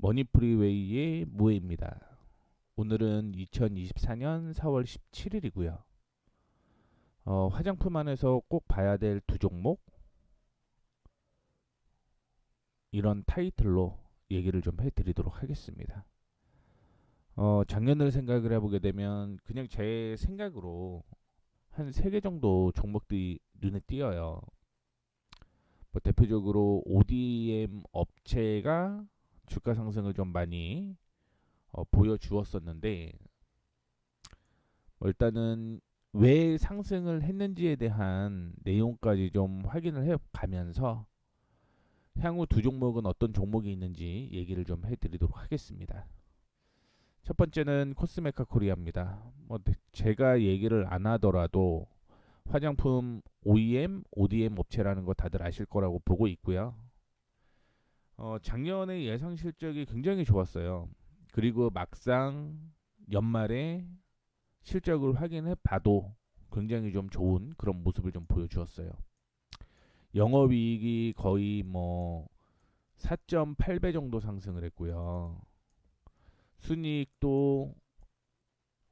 머니프리웨이의 무해입니다. 오늘은 2024년 4월 17일이고요. 화장품 안에서 꼭 봐야 될 두 종목 이런 타이틀로 얘기를 좀 해드리도록 하겠습니다. 작년을 생각을 해보게 되면 그냥 제 생각으로 한 3개 정도 종목들이 눈에 띄어요. 뭐 대표적으로 ODM 업체가 주가 상승을 좀 많이 보여주었었는데 일단은 왜 상승을 했는지에 대한 내용까지 좀 확인을 해 가면서 향후 두 종목은 어떤 종목이 있는지 얘기를 좀 해드리도록 하겠습니다. 첫 번째는 코스메카 코리아입니다. 뭐 제가 얘기를 안 하더라도 화장품 OEM, ODM 업체라는 거 다들 아실 거라고 보고 있고요. 작년에 예상 실적이 굉장히 좋았어요. 그리고 막상 연말에 실적을 확인해 봐도 굉장히 좀 좋은 그런 모습을 좀 보여주었어요. 영업이익이 거의 뭐 4.8배 정도 상승을 했고요. 순이익도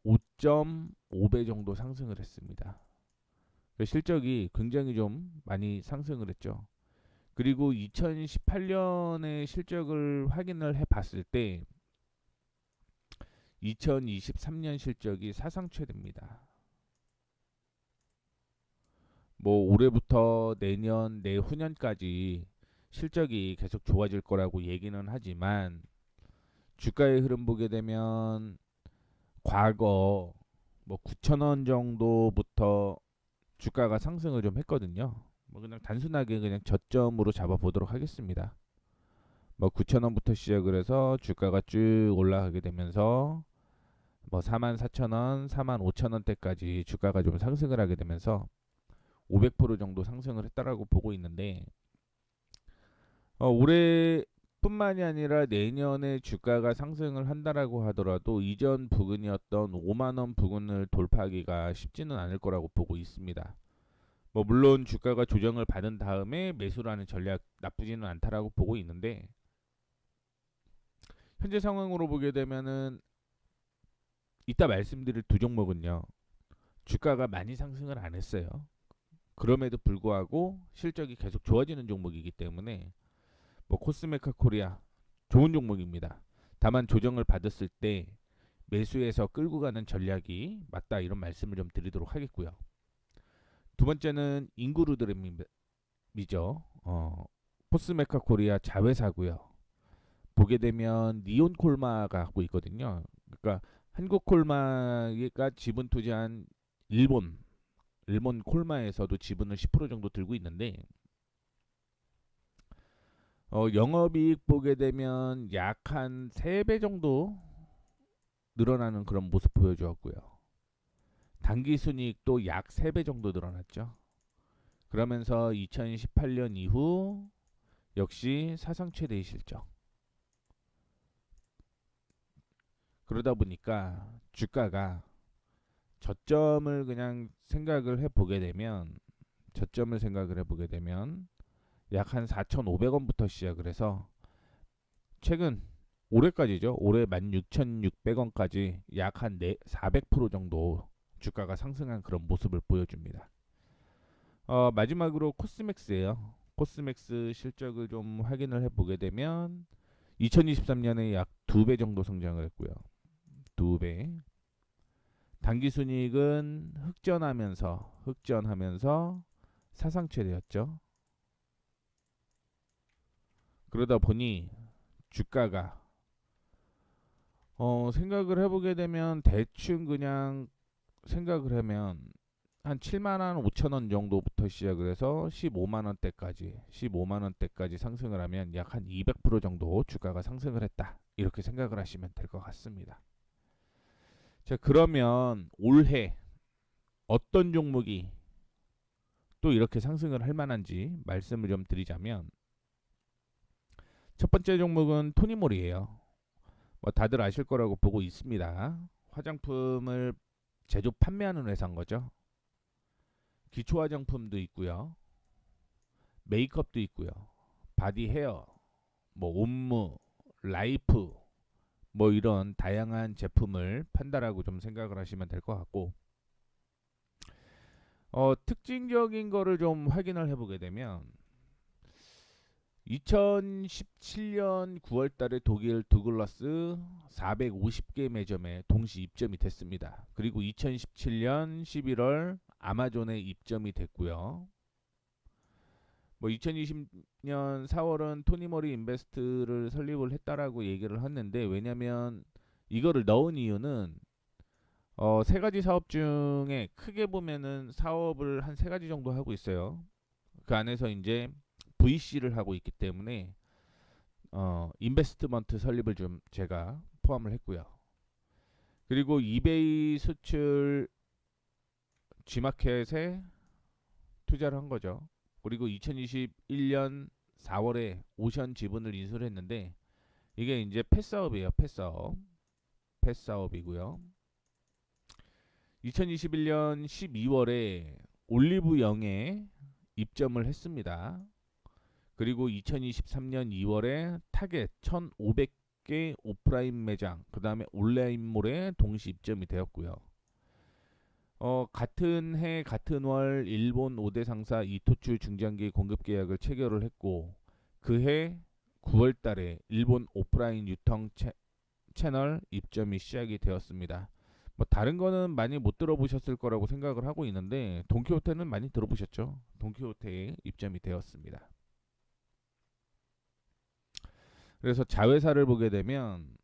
5.5배 정도 상승을 했습니다. 실적이 굉장히 좀 많이 상승을 했죠. 그리고 2018년의 실적을 확인을 해 봤을 때 2023년 실적이 사상 최대입니다. 뭐 올해부터 내년, 내후년까지 실적이 계속 좋아질 거라고 얘기는 하지만 주가의 흐름 보게 되면 과거 뭐 9,000원 정도부터 주가가 상승을 좀 했거든요. 뭐 그냥 단순하게 그냥 저점으로 잡아 보도록 하겠습니다. 뭐 9,000원부터 시작을 해서 주가가 쭉 올라가게 되면서 뭐 44,000원, 45,000원대까지 주가가 좀 상승을 하게 되면서 500% 정도 상승을 했다라고 보고 있는데 올해뿐만이 아니라 내년에 주가가 상승을 한다라고 하더라도 이전 부근이었던 5만 원 부근을 돌파하기가 쉽지는 않을 거라고 보고 있습니다. 뭐 물론 주가가 조정을 받은 다음에 매수를 하는 전략 나쁘지는 않다라고 보고 있는데 현재 상황으로 보게 되면은 이따 말씀드릴 두 종목은요. 주가가 많이 상승을 안 했어요. 그럼에도 불구하고 실적이 계속 좋아지는 종목이기 때문에 뭐 코스메카 코리아 좋은 종목입니다. 다만 조정을 받았을 때 매수해서 끌고 가는 전략이 맞다 이런 말씀을 좀 드리도록 하겠고요. 두 번째는 인구루드램이죠. 코스메카 코리아 자회사고요. 보게 되면 니온콜마가 갖고 있거든요. 그러니까 한국콜마가 지분 투자한 일본 콜마에서도 지분을 10% 정도 들고 있는데 영업이익 보게 되면 약 한 3배 정도 늘어나는 그런 모습 보여주었고요. 당기순이익도 약 3배 정도 늘어났죠. 그러면서 2018년 이후 역시 사상 최대의 실적. 그러다 보니까 주가가 저점을 그냥 생각을 해보게 되면 약 한 4,500원부터 시작을 해서 최근 올해까지죠. 올해 16,600원까지 약 한 400% 정도 주가가 상승한 그런 모습을 보여줍니다. 마지막으로 코스맥스예요. 코스맥스 실적을 좀 확인을 해보게 되면 2023년에 약 2배 정도 성장을 했고요. 2배. 당기순이익은 흑전하면서 사상 최대였죠. 그러다 보니 주가가 생각을 해보게 되면 대충 그냥 생각을 하면 한 7만 원 5천 원 정도부터 시작을 해서 15만 원대까지 상승을 하면 약 한 200% 정도 주가가 상승을 했다. 이렇게 생각을 하시면 될 것 같습니다. 자, 그러면 올해 어떤 종목이 또 이렇게 상승을 할 만한지 말씀을 좀 드리자면 첫 번째 종목은 토니모리예요. 뭐 다들 아실 거라고 보고 있습니다. 화장품을 제조 판매하는 회사인 거죠. 기초 화장품도 있고요. 메이크업도 있고요. 바디 헤어, 뭐 온무, 라이프 뭐 이런 다양한 제품을 판다라고 좀 생각을 하시면 될 것 같고, 특징적인 거를 좀 확인을 해보게 되면 2017년 9월 달에 독일 두글라스 450개 매점에 동시 입점이 됐습니다. 그리고 2017년 11월 아마존에 입점이 됐고요. 뭐 2020년 4월은 토니모리 인베스트를 설립을 했다라고 얘기를 했는데, 왜냐면 이거를 넣은 이유는 세 가지 사업 중에 크게 보면은 사업을 한 세 가지 정도 하고 있어요. 그 안에서 이제 VC를 하고 있기 때문에 인베스트먼트 설립을 좀 제가 포함을 했고요. 그리고 이베이 수출 G마켓에 투자를 한 거죠. 그리고 2021년 4월에 오션 지분을 인수를 했는데, 이게 이제 펫사업이에요. 펫사업이고요. 2021년 12월에 올리브영에 입점을 했습니다. 그리고 2023년 2월에 타겟 1,500개 오프라인 매장, 그 다음에 온라인몰에 동시 입점이 되었고요. 같은 해 같은 월 일본 5대 상사 이토츠 중장기 공급 계약을 체결을 했고, 그해 9월 달에 일본 오프라인 유통 채널 입점이 시작이 되었습니다. 뭐 다른 거는 많이 못 들어보셨을 거라고 생각을 하고 있는데, 돈키호테는 많이 들어보셨죠? 돈키호테에 입점이 되었습니다. 그래서 자회사를 보게 되면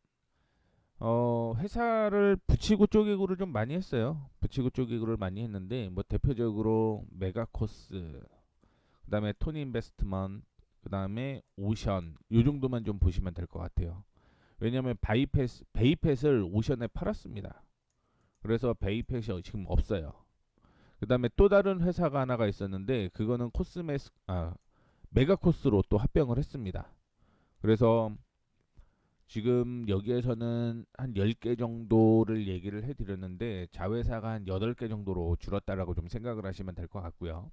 회사를 붙이고 쪼개고를 좀 많이 했어요. 붙이고 쪼개고를 많이 했는데, 뭐 대표적으로 메가코스, 그다음에 토니 인베스트먼트, 그다음에 오션, 요 정도만 좀 보시면 될 것 같아요. 왜냐하면 베이펫을 오션에 팔았습니다. 그래서 베이펫이 지금 없어요. 그다음에 또 다른 회사가 하나가 있었는데, 그거는 메가코스로 또 합병을 했습니다. 그래서 지금 여기에서는 한 10개 정도를 얘기를 해드렸는데, 자회사가 한 8개 정도로 줄었다라고 좀 생각을 하시면 될 것 같고요.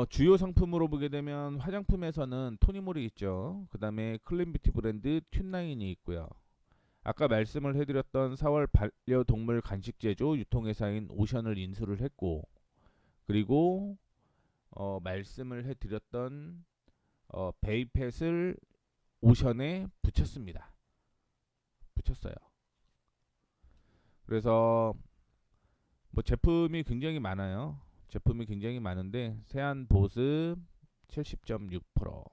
주요 상품으로 보게 되면 화장품에서는 토니모리 있죠. 그 다음에 클린뷰티 브랜드 튠나인이 있고요. 아까 말씀을 해드렸던 4월 반려동물 간식 제조 유통회사인 오션을 인수를 했고, 그리고 말씀을 해드렸던 베이펫을 오션에 붙였어요. 그래서 뭐 제품이 굉장히 많아요. 제품이 굉장히 많은데, 세안 보습 70.6%,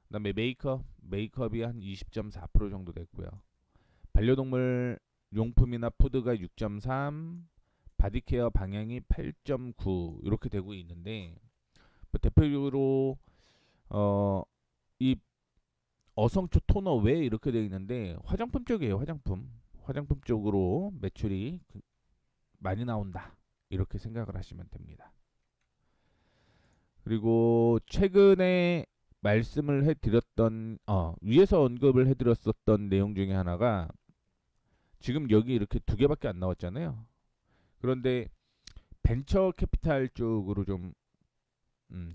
그다음에 메이크업이 한 20.4% 정도 됐고요. 반려동물 용품이나 푸드가 6.3, 바디케어 방향이 8.9 이렇게 되고 있는데, 뭐 대표적으로 이 어성초 토너 왜 이렇게 되어 있는데, 화장품 쪽이에요. 화장품 쪽으로 매출이 많이 나온다, 이렇게 생각을 하시면 됩니다. 그리고 최근에 말씀을 해드렸던 위에서 언급을 해드렸었던 내용 중에 하나가, 지금 여기 이렇게 두 개밖에 안 나왔잖아요. 그런데 벤처 캐피탈 쪽으로 좀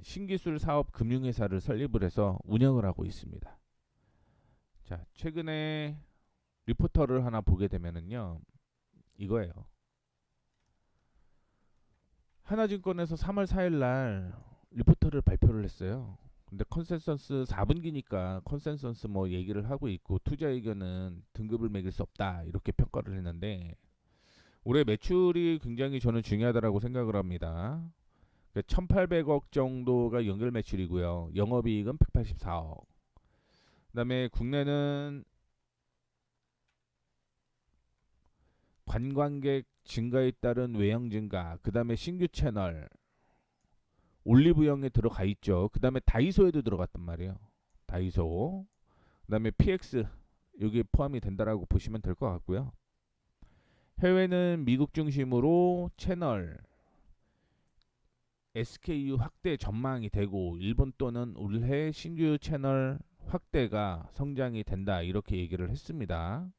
신기술 사업 금융회사를 설립을 해서 운영을 하고 있습니다. 자, 최근에 리포터를 하나 보게 되면은요, 이거예요. 하나증권에서 3월 4일 날 리포터를 발표를 했어요. 근데 컨센서스 4분기니까 컨센서스 뭐 얘기를 하고 있고, 투자 의견은 등급을 매길 수 없다, 이렇게 평가를 했는데, 올해 매출이 굉장히 저는 중요하다고 생각을 합니다. 1,800억 정도가 연결 매출이고요. 영업이익은 184억. 그다음에 국내는 관광객 증가에 따른 외형 증가, 그다음에 신규 채널 올리브영에 들어가 있죠. 그다음에 다이소에도 들어갔단 말이에요. 다이소. 그다음에 PX 여기 포함이 된다라고 보시면 될 것 같고요. 해외는 미국 중심으로 채널 SKU 확대 전망이 되고, 일본 또는 올해 신규 채널 확대가 성장이 된다, 이렇게 얘기를 했습니다.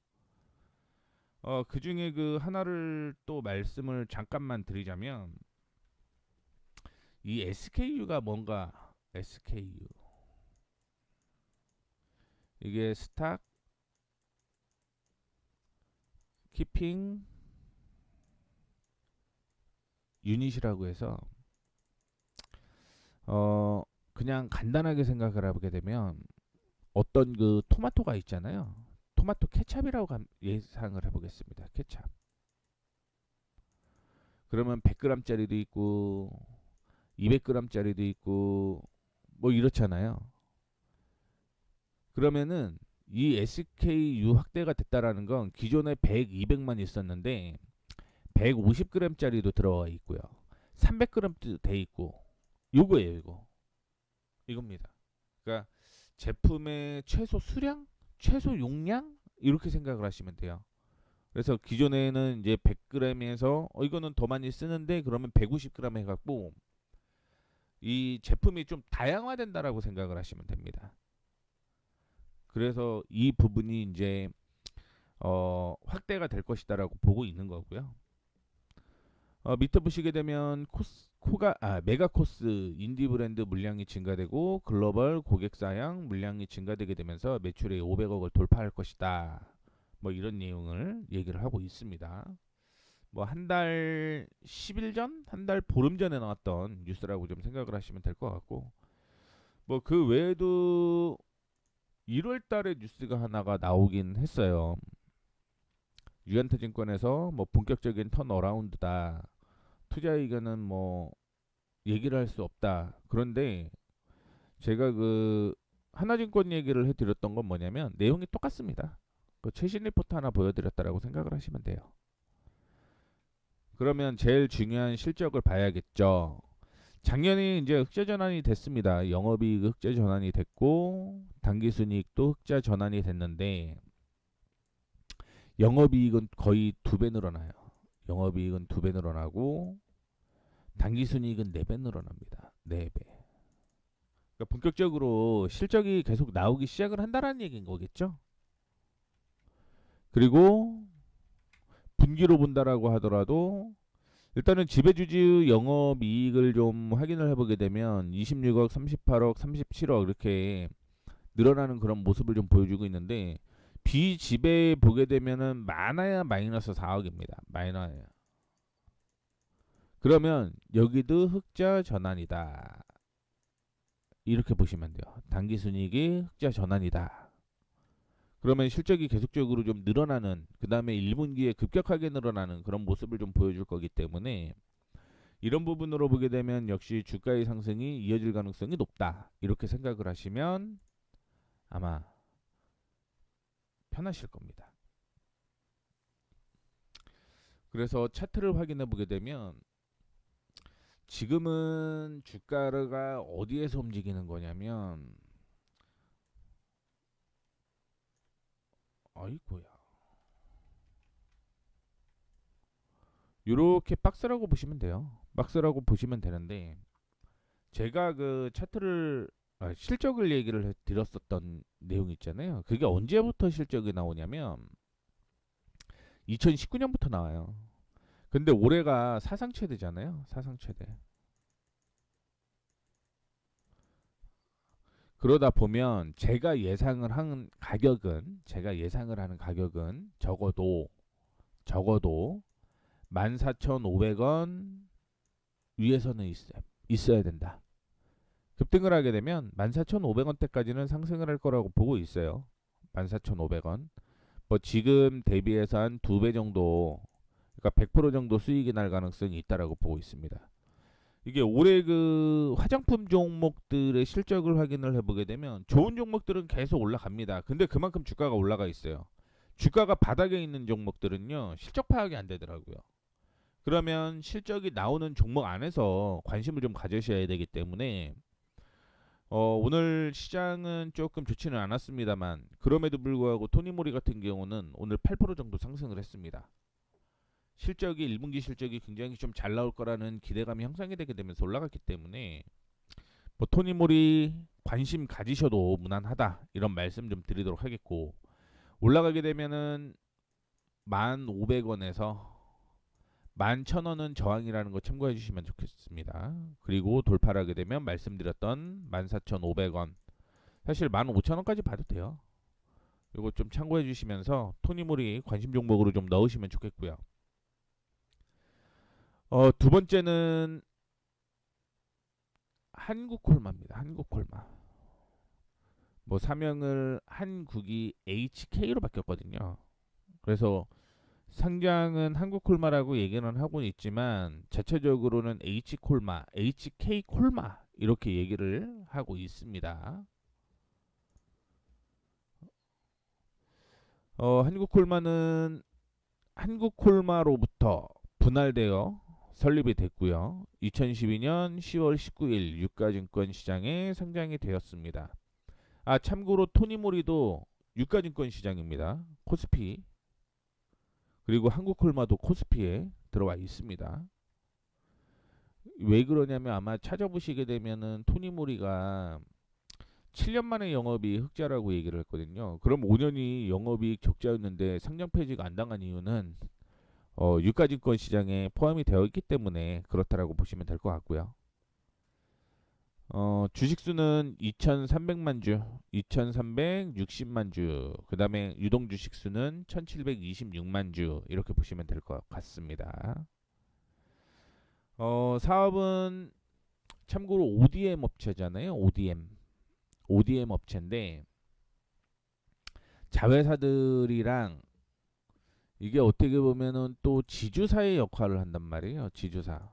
그 중에 그 하나를 또 말씀을 잠깐만 드리자면, 이 SKU가 뭔가, SKU 이게 스탁 키핑 유닛이라고 해서 어 그냥 간단하게 생각을 해보게 되면 어떤 그 토마토가 있잖아요. 토마토 케찹이라고 예상을 해보겠습니다. 케찹. 그러면 100g짜리도 있고 200g짜리도 있고 뭐 이렇잖아요. 그러면은 이 SKU 확대가 됐다라는 건 기존에 100, 200만 있었는데 150g짜리도 들어가 있고요. 300g도 돼 있고 요거예요, 이거. 이겁니다. 그러니까 제품의 최소 수량, 최소 용량 이렇게 생각을 하시면 돼요. 그래서 기존에는 이제 100g에서 이거는 더 많이 쓰는데 그러면 150g 해갖고 이 제품이 좀 다양화된다라고 생각을 하시면 됩니다. 그래서 이 부분이 이제 확대가 될 것이다라고 보고 있는 거고요. 밑에 보시게 되면 메가 코스 인디 브랜드 물량이 증가되고 글로벌 고객 사양 물량이 증가되게 되면서 매출이 500억을 돌파할 것이다. 뭐 이런 내용을 얘기를 하고 있습니다. 뭐 한 달 10일 전, 한 달 보름 전에 나왔던 뉴스라고 좀 생각을 하시면 될 것 같고 뭐 그 외에도 1월 달에 뉴스가 하나가 나오긴 했어요. 유한타증권에서 뭐 본격적인 턴어라운드다. 투자 의견은 뭐 얘기를 할 수 없다. 그런데 제가 그 하나증권 얘기를 해드렸던 건 뭐냐면 내용이 똑같습니다. 그 최신 리포트 하나 보여드렸다라고 생각을 하시면 돼요. 그러면 제일 중요한 실적을 봐야겠죠. 작년에 이제 흑자 전환이 됐습니다. 영업이익 흑자 전환이 됐고 당기순이익도 흑자 전환이 됐는데 영업이익은 거의 2배 늘어나요. 영업이익은 2배 늘어나고 당기순이익은 4배 늘어납니다. 4배. 그러니까 본격적으로 실적이 계속 나오기 시작을 한다라는 얘기인 거겠죠. 그리고 분기로 본다라고 하더라도 일단은 지배주주 영업이익을 좀 확인을 해보게 되면 26억, 38억, 37억 이렇게 늘어나는 그런 모습을 좀 보여주고 있는데 비지배 보게 되면은 많아야 마이너스 4억입니다. 마이너예요. 그러면 여기도 흑자 전환이다. 이렇게 보시면 돼요. 당기순이익이 흑자 전환이다. 그러면 실적이 계속적으로 좀 늘어나는 그 다음에 1분기에 급격하게 늘어나는 그런 모습을 좀 보여줄 거기 때문에 이런 부분으로 보게 되면 역시 주가의 상승이 이어질 가능성이 높다. 이렇게 생각을 하시면 아마 편하실 겁니다. 그래서 차트를 확인해 보게 되면 지금은 주가가 어디에서 움직이는 거냐면 아이고야 요렇게 박스라고 보시면 돼요. 박스라고 보시면 되는데 제가 그 차트를 실적을 얘기를 드렸었던 내용 있잖아요. 그게 언제부터 실적이 나오냐면 2019년부터 나와요. 근데 올해가 사상 최대잖아요. 사상 최대. 그러다 보면 제가 예상을 하는 가격은 적어도 14,500원 위에서는 있어야 된다. 급등을 하게 되면 14,500원대까지는 상승을 할 거라고 보고 있어요. 14,500원. 뭐 지금 대비해서 한 2배 정도, 그러니까 100% 정도 수익이 날 가능성이 있다라고 보고 있습니다. 이게 올해 그 화장품 종목들의 실적을 확인을 해보게 되면 좋은 종목들은 계속 올라갑니다. 근데 그만큼 주가가 올라가 있어요. 주가가 바닥에 있는 종목들은요 실적 파악이 안 되더라고요. 그러면 실적이 나오는 종목 안에서 관심을 좀 가져셔야 되기 때문에 오늘 시장은 조금 좋지는 않았습니다만 그럼에도 불구하고 토니모리 같은 경우는 오늘 8% 정도 상승을 했습니다. 실적이 1분기 실적이 굉장히 좀 잘 나올 거라는 기대감이 형성이 되게 되면서 올라갔기 때문에 뭐 토니모리 관심 가지셔도 무난하다 이런 말씀 좀 드리도록 하겠고 올라가게 되면은 1,500원에서 11,000원은 저항이라는 거 참고해 주시면 좋겠습니다. 그리고 돌파하게 되면 말씀드렸던 14,500원 사실 15,000원까지 봐도 돼요. 이거 좀 참고해 주시면서 토니모리 관심 종목으로 좀 넣으시면 좋겠고요. 두 번째는 한국콜마입니다. 한국콜마. 뭐 사명을 한국이 HK로 바뀌었거든요. 그래서 상장은 한국콜마라고 얘기는 하고 있지만 자체적으로는 H콜마, HK콜마 이렇게 얘기를 하고 있습니다. 한국콜마는 한국콜마로부터 분할되어 설립이 됐고요. 2012년 10월 19일 유가증권 시장에 상장이 되었습니다. 참고로 토니모리도 유가증권 시장입니다. 코스피 그리고 한국콜마도 코스피에 들어와 있습니다. 왜 그러냐면 아마 찾아보시게 되면은 토니모리가 7년 만에 영업이 흑자라고 얘기를 했거든요. 그럼 5년이 영업이익 적자였는데 상장 폐지가 안 당한 이유는 유가증권 시장에 포함이 되어 있기 때문에 그렇다라고 보시면 될 것 같고요. 주식수는 2,300만 주, 2,360만 주, 그 다음에 유동 주식수는 1,726만 주 이렇게 보시면 될 것 같습니다. 사업은 참고로 ODM 업체잖아요. ODM 업체인데 자회사들이랑 이게 어떻게 보면은 또 지주사의 역할을 한단 말이에요. 지주사.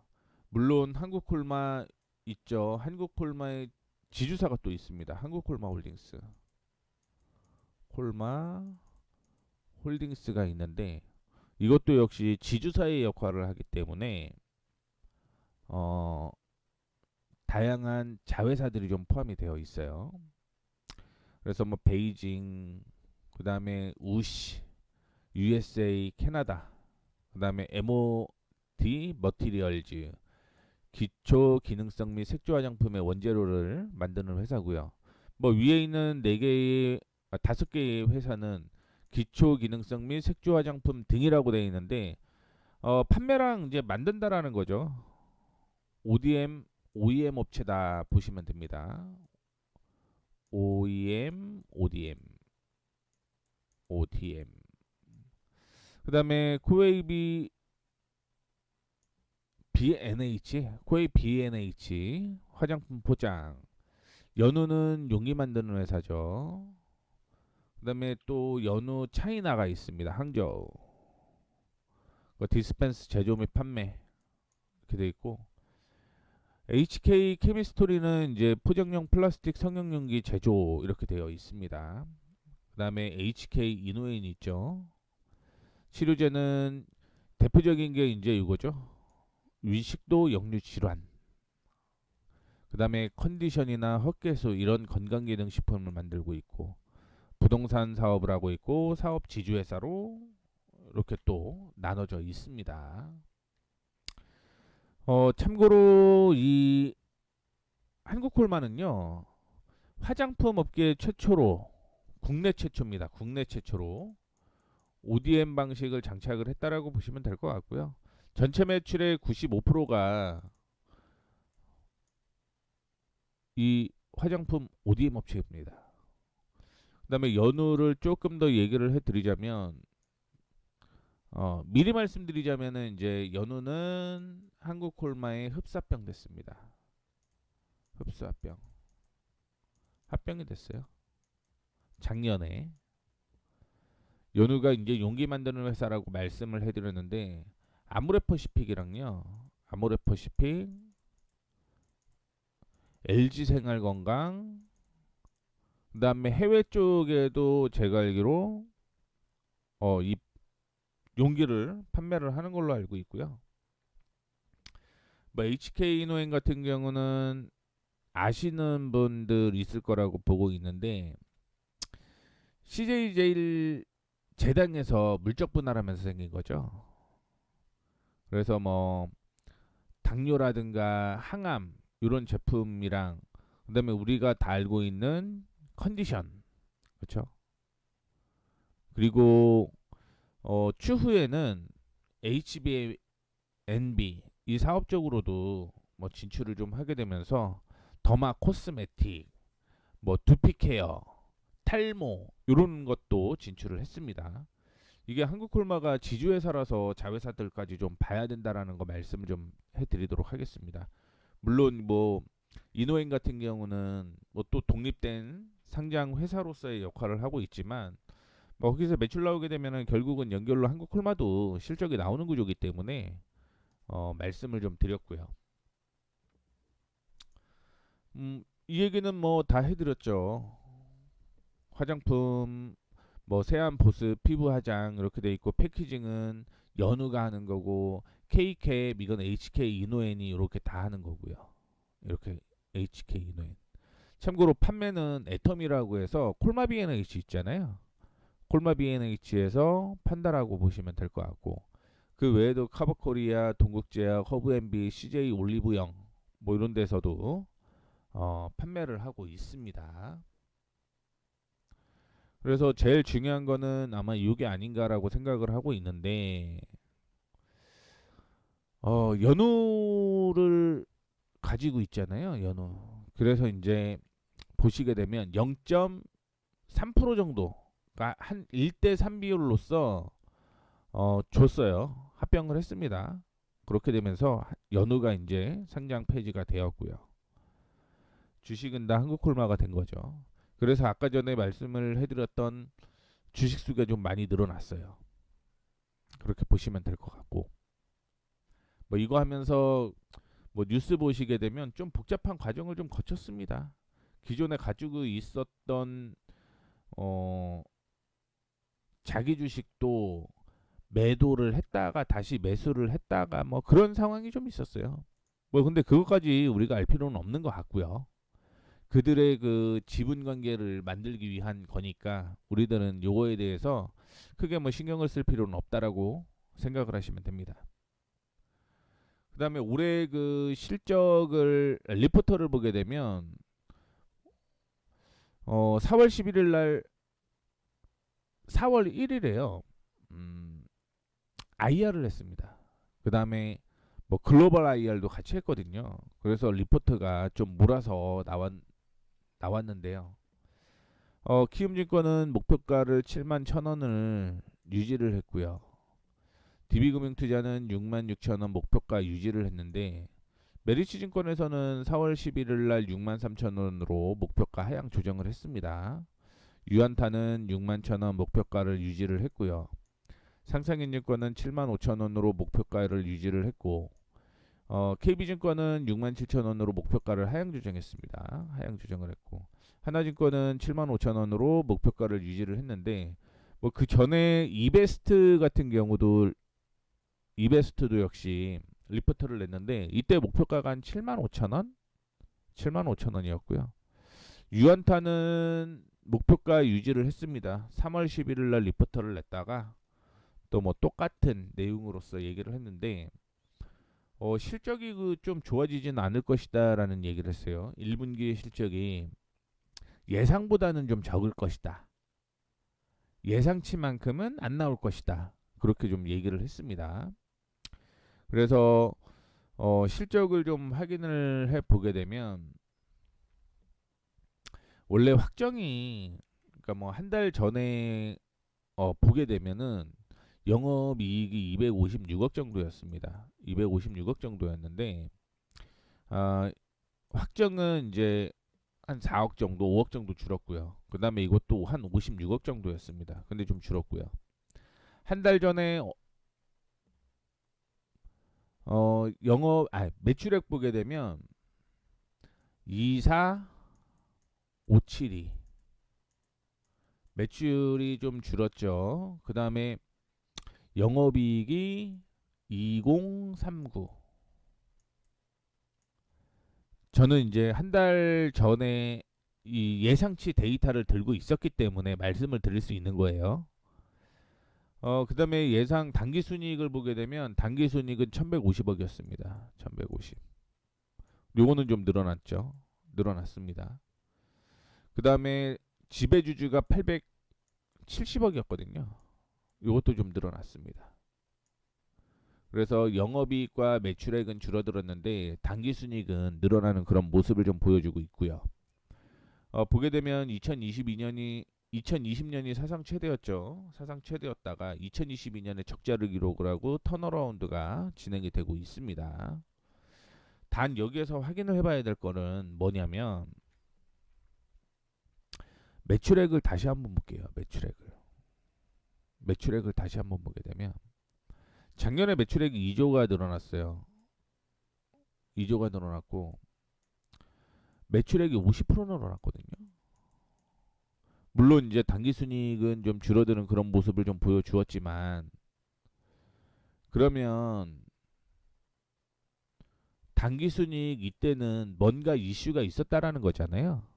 물론 한국콜마 있죠. 한국콜마의 지주사가 또 있습니다. 한국콜마 홀딩스. 콜마 홀딩스가 있는데 이것도 역시 지주사의 역할을 하기 때문에 어, 다양한 자회사들이 좀 포함이 되어 있어요. 그래서 뭐 베이징, 그 다음에 우시, USA, 캐나다, 그 다음에 MOD 머티리얼즈, 기초 기능성 및 색조 화장품의 원재료를 만드는 회사고요. 뭐 위에 있는 4개의 5개의 회사는 기초 기능성 및 색조 화장품 등이라고 되어 있는데 판매랑 이제 만든다라는 거죠. ODM, OEM 업체다 보시면 됩니다. OEM, ODM. 그다음에 코웨이비 코웨이 B&H 화장품 포장. 연우는 용기 만드는 회사죠. 그다음에 또 연우 차이나가 있습니다. 항저우. 디스펜스 제조 및 판매 이렇게 돼 있고 HK 케미스토리는 이제 포장용 플라스틱 성형용기 제조 이렇게 되어 있습니다. 그다음에 HK 이노인 있죠. 치료제는 대표적인 게 이제 이거죠. 위식도 역류 질환. 그다음에 컨디션이나 헛개수 이런 건강기능 식품을 만들고 있고 부동산 사업을 하고 있고 사업 지주회사로 이렇게 또 나눠져 있습니다. 참고로 이 한국콜마는요 화장품 업계 최초로 국내 최초입니다. 국내 최초로 ODM 방식을 장착을 했다라고 보시면 될 것 같고요. 전체 매출의 95%가 이 화장품 ODM 업체입니다. 그다음에 연우를 조금 더 얘기를 해드리자면 미리 말씀드리자면은 이제 연우는 한국콜마의 흡사병 됐습니다. 흡사병 합병이 됐어요. 작년에 연우가 이제 용기 만드는 회사라고 말씀을 해드렸는데 아모레퍼시픽이랑요. 아모레퍼시픽, LG생활건강, 그다음에 해외 쪽에도 제가 알기로 이 용기를 판매를 하는 걸로 알고 있고요. 뭐 HK이노인 같은 경우는 아시는 분들 있을 거라고 보고 있는데 CJ제일 재단에서 물적 분할하면서 생긴 거죠. 그래서 뭐 당뇨라든가 항암 이런 제품이랑 그다음에 우리가 다 알고 있는 컨디션 그렇죠. 그리고 추후에는 HBNB 이 사업 적으로도 뭐 진출을 좀 하게 되면서 더마 코스메틱, 뭐 두피 케어, 탈모 이런 것도 진출을 했습니다. 이게 한국콜마가 지주회사라서 자회사들까지 좀 봐야 된다라는 거 말씀을 좀 해드리도록 하겠습니다. 물론 뭐 이노엔 같은 경우는 뭐 또 독립된 상장 회사로서의 역할을 하고 있지만 뭐 거기서 매출 나오게 되면은 결국은 연결로 한국콜마도 실적이 나오는 구조이기 때문에 말씀을 좀 드렸고요. 이 얘기는 뭐 다 해드렸죠. 화장품 뭐 세안 보습 피부 화장 이렇게 돼 있고 패키징은 연우가 하는 거고 K캡 이건 HK 이노엔이 이렇게 다 하는 거고요. 이렇게 HK 이노엔. 참고로 판매는 애텀이라고 해서 콜마 B&H 있잖아요. 콜마 B&H에서 판다라고 보시면 될 것 같고 그 외에도 카버코리아, 동국제약, 허브앤비, CJ 올리브영 뭐 이런 데서도 판매를 하고 있습니다. 그래서 제일 중요한 거는 아마 이게 아닌가라고 생각을 하고 있는데 연우를 가지고 있잖아요. 연우. 그래서 이제 보시게 되면 0.3% 정도가 한 1대3 비율로서 줬어요. 합병을 했습니다. 그렇게 되면서 연우가 이제 상장 폐지가 되었고요. 주식은 다 한국콜마가 된 거죠. 그래서 아까 전에 말씀을 해드렸던 주식 수가 좀 많이 늘어났어요. 그렇게 보시면 될 것 같고 뭐 이거 하면서 뭐 뉴스 보시게 되면 좀 복잡한 과정을 좀 거쳤습니다. 기존에 가지고 있었던 자기 주식도 매도를 했다가 다시 매수를 했다가 뭐 그런 상황이 좀 있었어요. 뭐 근데 그것까지 우리가 알 필요는 없는 것 같고요. 그들의 그 지분 관계를 만들기 위한 거니까 우리들은 요거에 대해서 크게 뭐 신경을 쓸 필요는 없다라고 생각을 하시면 됩니다. 그다음에 올해 그 실적을 리포터를 보게 되면 4월 11일 날 4월 1일에요. IR을 했습니다. 그다음에 뭐 글로벌 IR도 같이 했거든요. 그래서 리포트가 좀 몰아서 나왔는데요. 키움증권은 목표가를 7만 1,000원을 유지를 했고요. DB금융투자는 6만 6천원 목표가 유지를 했는데 메리츠증권에서는 4월 11일 날 6만 3천원으로 목표가 하향 조정을 했습니다. 유한타는 6만 1,000원 목표가를 유지를 했고요. 상상인증권은 7만 5천원으로 목표가를 유지를 했고 KB증권은 6만 7천원으로 목표가를 하향 조정했습니다. 하향 조정을 했고 하나증권은 7만 5천원으로 목표가를 유지를 했는데 뭐 그 전에 이베스트 같은 경우도 이베스트도 역시 리포트를 냈는데 이때 목표가가 한 7만 5천원? 7만 5천원이었고요. 유한타는 목표가 유지를 했습니다. 3월 11일 날 리포터를 냈다가 또 뭐 똑같은 내용으로서 얘기를 했는데 실적이 그 좀 좋아지진 않을 것이다라는 얘기를 했어요. 1분기 실적이 예상보다는 좀 적을 것이다. 예상치만큼은 안 나올 것이다. 그렇게 좀 얘기를 했습니다. 그래서 실적을 좀 확인을 해 보게 되면 원래 확정이 그러니까 뭐 한 달 전에 보게 되면은 영업이익이 256억 정도였습니다. 256억 정도였는데 확정은 이제 한 4억 정도, 5억 정도 줄었고요. 그 다음에 이것도 한 56억 정도였습니다. 근데 좀 줄었고요. 한 달 전에 매출액 보게 되면 24572 매출이 좀 줄었죠. 그 다음에 영업이익이 2039 저는 이제 한 달 전에 이 예상치 데이터를 들고 있었기 때문에 말씀을 드릴 수 있는 거예요. 그 다음에 예상 당기순이익을 보게 되면 당기순이익은 1150억이었습니다. 1150. 요거는 좀 늘어났죠. 늘어났습니다. 그 다음에 지배주주가 870억이었거든요. 요것도 좀 늘어났습니다. 그래서 영업이익과 매출액은 줄어들었는데 당기순이익은 늘어나는 그런 모습을 좀 보여주고 있고요. 보게 되면 2022년이 2020년이 사상 최대였죠. 사상 최대였다가 2022년에 적자를 기록을 하고 턴어라운드가 진행이 되고 있습니다. 단 여기에서 확인을 해봐야 될 거는 뭐냐면 매출액을 다시 한번 볼게요. 매출액을 다시 한번 보게 되면 작년에 매출액이 2조가 늘어났어요. 2조가 늘어났고 매출액이 50% 늘어났거든요. 물론 이제 당기순이익은 좀 줄어드는 그런 모습을 좀 보여주었지만 그러면 당기순이익 이때는 뭔가 이슈가 있었다라는 거잖아요.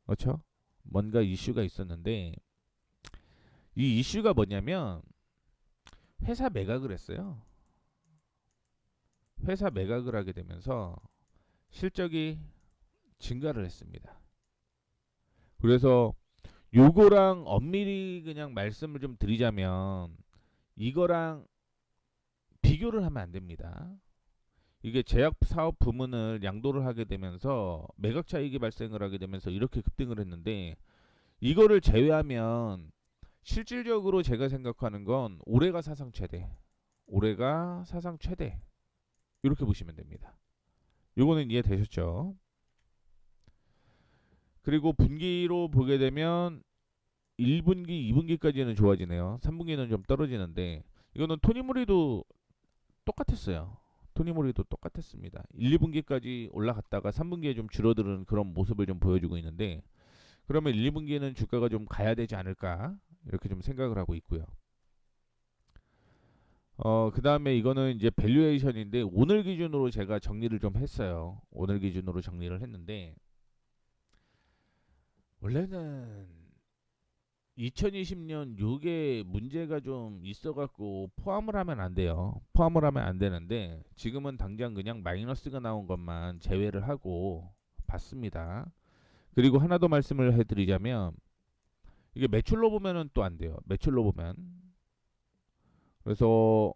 그렇죠? 뭔가 이슈가 있었는데 이 이슈가 뭐냐면 회사 매각을 했어요. 회사 매각을 하게 되면서 실적이 증가를 했습니다. 그래서 요거랑 엄밀히 그냥 말씀을 좀 드리자면 이거랑 비교를 하면 안 됩니다. 이게 제약 사업 부문을 양도를 하게 되면서 매각 차익이 발생을 하게 되면서 이렇게 급등을 했는데 이거를 제외하면 실질적으로 제가 생각하는 건 올해가 사상 최대. 올해가 사상 최대. 이렇게 보시면 됩니다. 요거는 이해되셨죠? 그리고 분기로 보게 되면 1분기, 2분기까지는 좋아지네요. 3분기는 좀 떨어지는데 이거는 토니모리도 똑같았어요. 토니모리도 똑같았습니다. 1, 2분기까지 올라갔다가 3분기에 좀 줄어드는 그런 모습을 좀 보여주고 있는데 그러면 1, 2분기에는 주가가 좀 가야 되지 않을까 이렇게 좀 생각을 하고 있고요. 그 다음에 이거는 이제 밸류에이션인데 오늘 기준으로 제가 정리를 좀 했어요. 오늘 기준으로 정리를 했는데 원래는 2020년 요게 문제가 좀 있어갖고 포함을 하면 안 돼요. 포함을 하면 안 되는데 지금은 당장 그냥 마이너스가 나온 것만 제외를 하고 봤습니다. 그리고 하나 더 말씀을 해드리자면 이게 매출로 보면은 또 안 돼요. 매출로 보면 그래서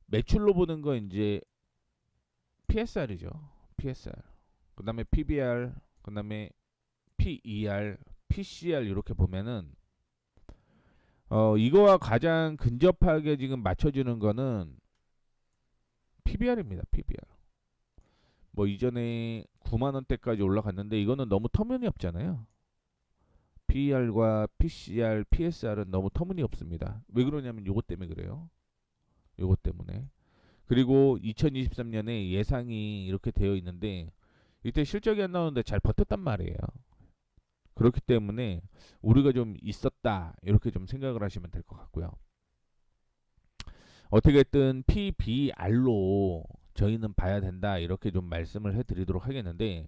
매출로 보는 거 이제 PSR이죠. PSR. 그다음에 PBR, 그다음에 PER, PCR 이렇게 보면은 이거와 가장 근접하게 지금 맞춰주는 거는 PBR입니다. PBR. 뭐 이전에 9만 원대까지 올라갔는데 이거는 너무 터무니없잖아요. PER과 PCR, PSR은 너무 터무니없습니다. 왜 그러냐면 요것 때문에 그래요. 요것 때문에. 그리고 2023년에 예상이 이렇게 되어 있는데 이때 실적이 안 나오는데 잘 버텼단 말이에요. 그렇기 때문에 우리가 좀 있었다 이렇게 좀 생각을 하시면 될 것 같고요. 어떻게든 PBR로 저희는 봐야 된다 이렇게 좀 말씀을 해드리도록 하겠는데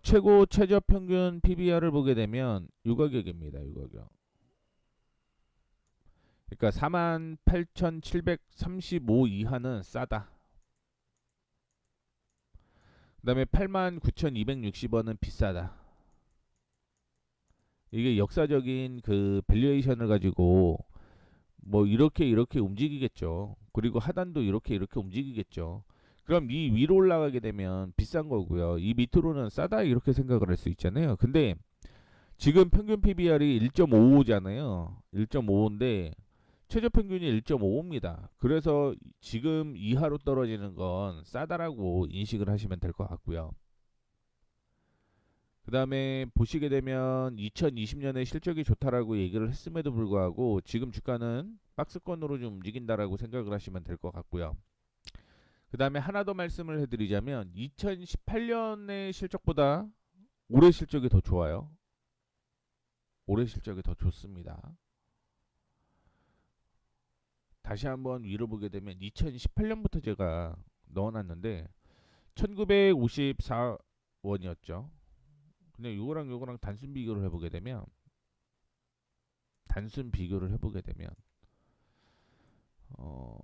최고 최저 평균 PBR을 보게 되면 이 가격입니다. 이 가격. 그러니까 48,735 이하는 싸다. 그 다음에 89,260원은 비싸다. 이게 역사적인 그 밸류에이션을 가지고 뭐 이렇게 움직이겠죠. 그리고 하단도 이렇게 움직이겠죠. 그럼 이 위로 올라가게 되면 비싼 거고요. 이 밑으로는 싸다 이렇게 생각을 할 수 있잖아요. 근데 지금 평균 PBR이 1.55잖아요. 1.55인데 최저 평균이 1.55입니다. 그래서 지금 이하로 떨어지는 건 싸다라고 인식을 하시면 될 것 같고요. 그 다음에 보시게 되면 2020년에 실적이 좋다라고 얘기를 했음에도 불구하고 지금 주가는 박스권으로 좀 움직인다라고 생각을 하시면 될 것 같고요. 그 다음에 하나 더 말씀을 해드리자면 2018년의 실적보다 올해 실적이 더 좋아요. 올해 실적이 더 좋습니다. 다시 한번 위로 보게 되면 2018년부터 제가 넣어놨는데 1954원이었죠. 근데 요거랑 단순 비교를 해보게 되면 어,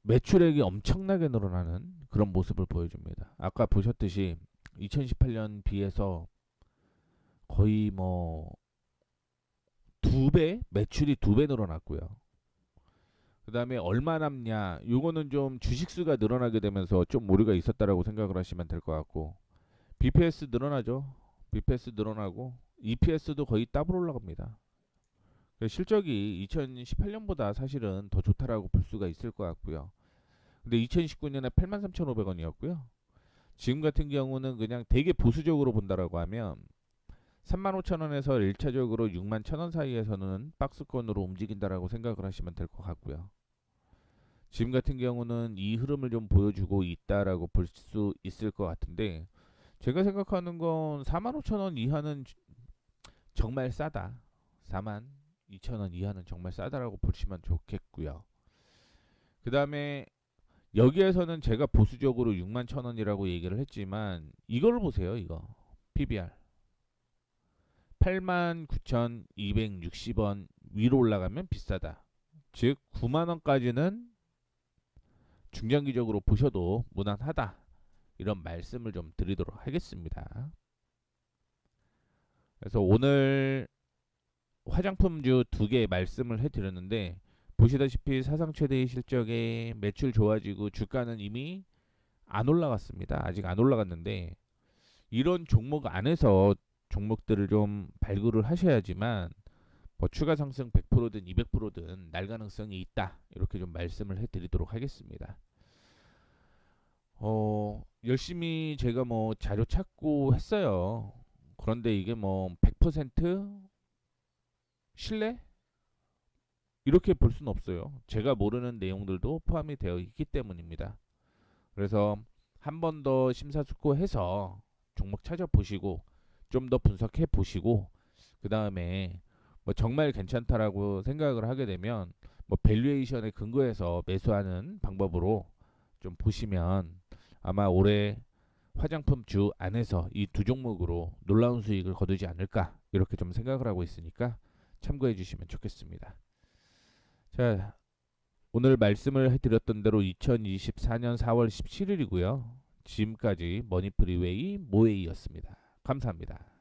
매출액이 엄청나게 늘어나는 그런 모습을 보여줍니다. 아까 보셨듯이 2018년 비해서 거의 뭐 두 배, 매출이 두 배 늘어났고요. 그 다음에 얼마 남냐, 요거는 좀 주식수가 늘어나게 되면서 좀 오류가 있었다라고 생각을 하시면 될 것 같고 BPS 늘어나죠. BPS 늘어나고 EPS도 거의 더블 올라갑니다. 실적이 2018년보다 사실은 더 좋다라고 볼 수가 있을 것 같고요. 근데 2019년에 83,500원이었고요. 지금 같은 경우는 그냥 되게 보수적으로 본다라고 하면 35,000원에서 1차적으로 61,000원 사이에서는 박스권으로 움직인다라고 생각을 하시면 될 것 같고요. 지금 같은 경우는 이 흐름을 좀 보여주고 있다라고 볼 수 있을 것 같은데, 제가 생각하는 건 45,000원 이하는 정말 싸다. 42,000원 이하는 정말 싸다라고 보시면 좋겠고요. 그 다음에 여기에서는 제가 보수적으로 61,000원이라고 얘기를 했지만 이걸 보세요. 이거 PBR 89,260원 위로 올라가면 비싸다. 즉 9만원까지는 중장기적으로 보셔도 무난하다. 이런 말씀을 좀 드리도록 하겠습니다. 그래서 오늘 화장품주 두 개 말씀을 해드렸는데, 보시다시피 사상 최대의 실적에 매출 좋아지고 주가는 이미 안 올라갔습니다. 아직 안 올라갔는데, 이런 종목 안에서 종목들을 좀 발굴을 하셔야지만 뭐 추가 상승 100%든 200%든 날 가능성이 있다. 이렇게 좀 말씀을 해드리도록 하겠습니다. 열심히 제가 뭐 자료 찾고 했어요. 그런데 이게 뭐 100% 신뢰? 이렇게 볼 수는 없어요. 제가 모르는 내용들도 포함이 되어 있기 때문입니다. 그래서 한 번 더 심사숙고해서 종목 찾아보시고 좀 더 분석해 보시고, 그 다음에 뭐 정말 괜찮다라고 생각을 하게 되면 뭐 밸류에이션에 근거해서 매수하는 방법으로 좀 보시면 아마 올해 화장품 주 안에서 이 두 종목으로 놀라운 수익을 거두지 않을까, 이렇게 좀 생각을 하고 있으니까 참고해 주시면 좋겠습니다. 자, 오늘 말씀을 해드렸던 대로 2024년 4월 17일이고요. 지금까지 머니프리웨이 모에이였습니다. 감사합니다.